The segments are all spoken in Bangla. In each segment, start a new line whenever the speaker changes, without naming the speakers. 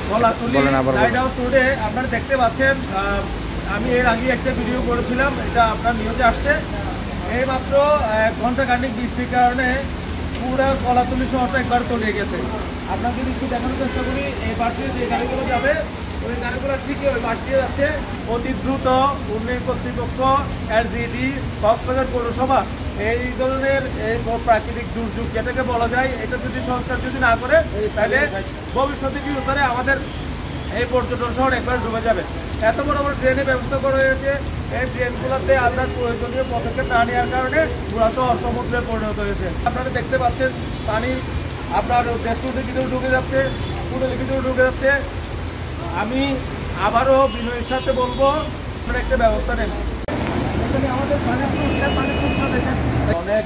লাইট হাউস রোডে আপনারা দেখতে পাচ্ছেন, আমি এর আগে একটা ভিডিও করেছিলাম, এটা আপনার নিউজে আসছে। এই মাত্র 1 ঘন্টা খানিক বৃষ্টির কারণে পুরো কলাতলি শহরটা একবার তলিয়ে গেছে। আপনার যদি একটু দেখানোর চেষ্টা করি, এই পাশে যে গাড়িগুলো যাবে ওই গাড়িগুলো ঠিকই ওই পাশ দিয়ে যাচ্ছে। অতি দ্রুত উন্নয়ন কর্তৃপক্ষ, এলজিডি, কক্সবাজার পৌরসভা এই ধরনের প্রাকৃতিক দুর্যোগ যেটাকে বলা যায়, এটা যদি সংস্কার যদি না করে তাহলে ভবিষ্যতে কি করে আমাদের এই পর্যটন শহর একবার ডুবে যাবে। এত বড় বড় ট্রেনের ব্যবস্থা করা হয়েছে, এই ট্রেনগুলোতে আপনার প্রয়োজনীয় পদক্ষেপ না নেওয়ার কারণে পুরো শহর সমুদ্রে পরিণত হয়েছে। আপনারা দেখতে পাচ্ছেন পানি আপনার দেশগুলোর ভিতরে ঢুকে যাচ্ছে, পুরোর ভিতরে ঢুকে যাচ্ছে। আমি আবারও বিনয়ের সাথে বলবো আপনারা একটা ব্যবস্থা নেন। আমাদের অনেক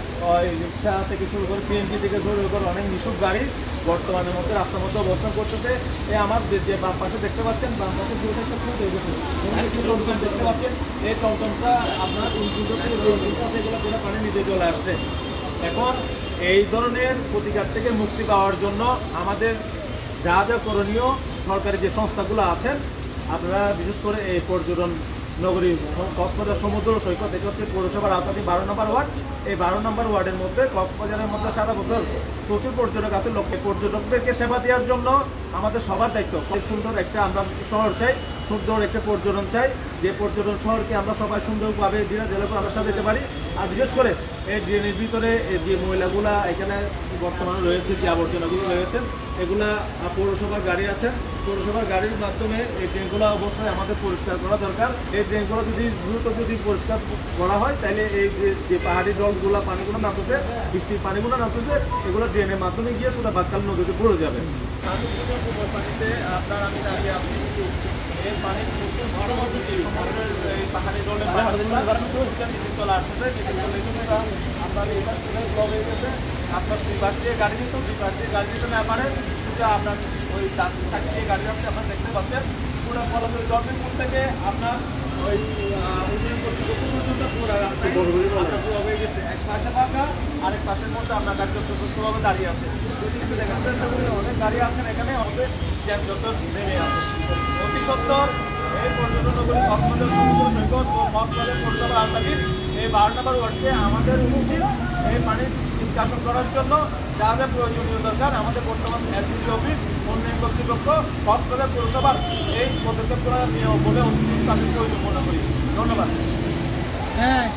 রিক্সা থেকে শুরু করে সিএনজি থেকে শুরু করে অনেক মিশুক গাড়ি বর্তমানের মধ্যে রাস্তার মধ্যে অবস্থান করতেছে। এই আমার যে বাম পাশে দেখতে পাচ্ছেন, বাম পাশে দেখতে পাচ্ছেন, এই টমটমটা আপনার এগুলো পানি নিতে চলে আসছে। এখন এই ধরনের প্রতিকার থেকে মুক্তি পাওয়ার জন্য আমাদের যা যা করণীয়, সরকারি যে সংস্থাগুলো আছেন, আপনারা বিশেষ করে এই পর্যটন নগরী কক্সবাজার সমুদ্র সৈকত, এটা হচ্ছে পৌরসভার আওতাধীন 12 নম্বর ওয়ার্ড। এই 12 নম্বর ওয়ার্ডের মধ্যে কক্সবাজারের মধ্যে সারা বছর প্রচুর পর্যটক আছে। পর্যটকদেরকে সেবা দেওয়ার জন্য আমাদের সবার দায়িত্ব। খুব সুন্দর একটা আমরা শহর চাই, সুন্দর একটা পর্যটন চাই, যে পর্যটন শহরকে আমরা সবাই সুন্দরভাবে দিনের আমরা সাজাতে পারি। আর বিশেষ করে এই ড্রেনের ভিতরে যে ময়লাগুলা এখানে বর্তমানে রয়েছে, যে আবর্জনাগুলো রয়েছে, এগুলা পৌরসভার গাড়ি আছে, পৌরসভার গাড়ির মাধ্যমে এই ড্রেনগুলো অবশ্যই আমাদের পরিষ্কার করা দরকার। এই ড্রেনগুলো যদি দ্রুত পরিষ্কার করা হয়, তাহলে এই যে পাহাড়ি জলগুলো পানিগুলো নামতেছে, বৃষ্টির পানিগুলো নামতেছে, এগুলো ড্রেনের মাধ্যমে গিয়ে শুধু বাদকাল নদীতে পড়ে যাবে। পানিতে আপনার আমি দাঁড়িয়ে আছি, এই পানির সমুদ্রের এই পাহাড়ি জলের চলে আসতেছে, আপনার এটা ব্লক হয়ে গেছে। আপনার দুই পাশ দিয়ে গাড়ি নিত, দুই পাশ দিয়ে গাড়ি নিতে না পারে, আপনার ওই সাইড দিয়ে গাড়ি যাচ্ছে। আপনার দেখতে পাচ্ছেন পুরো কলাতলি জলমিনপুর থেকে আপনার ওই উন্নয়ন কর্তৃপক্ষ পর্যন্ত পুরো রাস্তায় হয়ে গেছে। এক পাশে ফাঁকা, আরেক পাশের মধ্যে আপনার গাড়ি সুস্থভাবে দাঁড়িয়ে আছে। যদি একটু দেখার চেষ্টা করি, অনেক গাড়ি আছেন এখানে, আমাদের যানজট নেমে আছে। অতি সত্তর এই পর্যটন নগরী কক্সবাজার সমুদ্র সৈকত ও কক্সবাজার পৌরসভার আওতাধীন এই 12 নম্বর ওয়ার্ডকে আমাদের উচিত এই পানির নিষ্কাশন করার জন্য যা যা প্রয়োজনীয় দরকার আমাদের বর্তমান এলজিডি অফিস, উন্নয়ন কর্তৃপক্ষ, কক্সবাজার পৌরসভার এই পদক্ষেপ করা বলে তাদের প্রয়োজন মনে করি। ধন্যবাদ।
হ্যাঁ,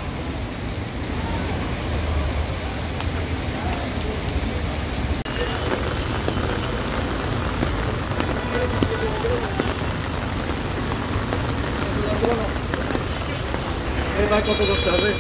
এই ভাই কত করতে হবে?